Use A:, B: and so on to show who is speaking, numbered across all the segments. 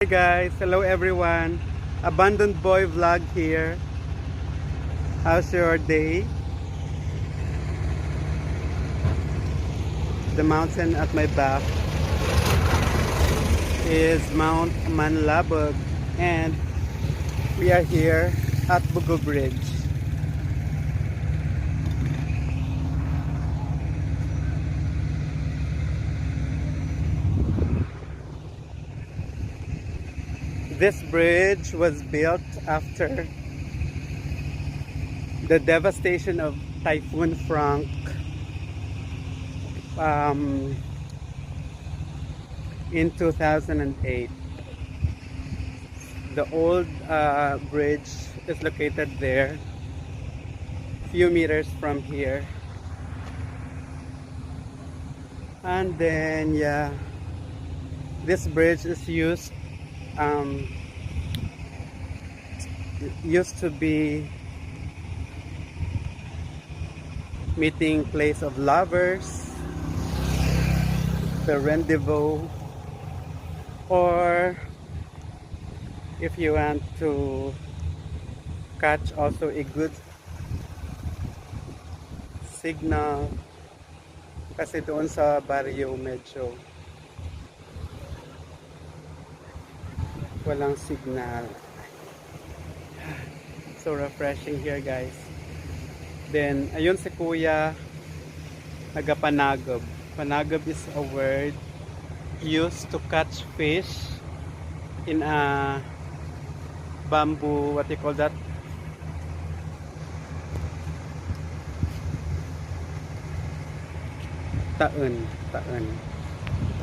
A: Hey guys, hello everyone. Abandoned Boy vlog here. How's your day? The mountain at my back is Mount Manlabog and we are here at Bugo Bridge. This bridge was built after the devastation of Typhoon Frank in 2008. The old bridge is located there, few meters from here. And then yeah, this bridge is um, used to be meeting place of lovers, the rendezvous, or if you want to catch also a good signal kasi doon sa baryo medyo walang signal. So refreshing here guys. Then ayun si kuya nagapanagab. Panagab is a word used to catch fish in a bamboo, what you call that? Taon.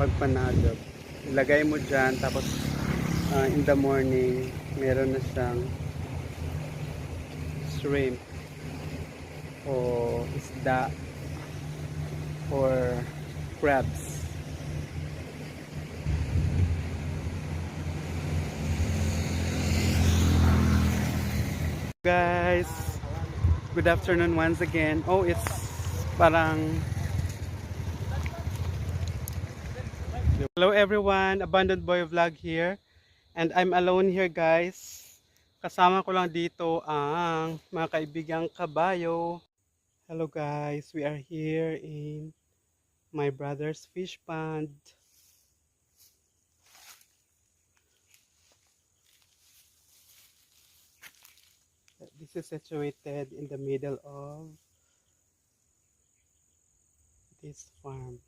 A: Pagpanagab. Ilagay mo dyan, tapos in the morning, meron na siyang shrimp o isda or crabs. Guys, good afternoon once again. Oh, it's parang hello everyone, Abandoned Boy vlog here. And I'm alone here guys. Kasama ko lang dito ang mga kaibigang kabayo. Hello guys, we are here in my brother's fish pond. This is situated in the middle of this farm.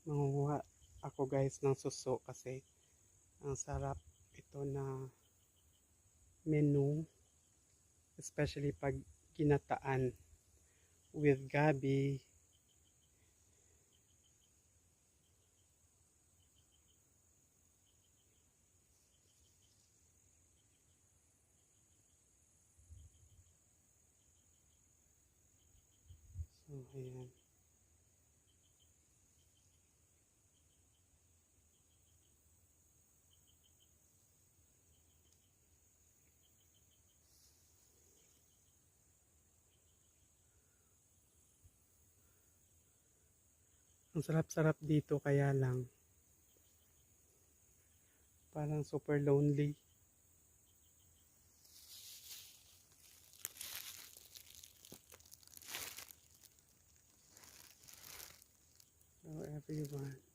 A: Mangunguha ako guys ng suso kasi ang sarap ito na menu, especially pag ginataan with gabi. So ayan. Ang sarap-sarap dito kaya lang parang super lonely. So everyone.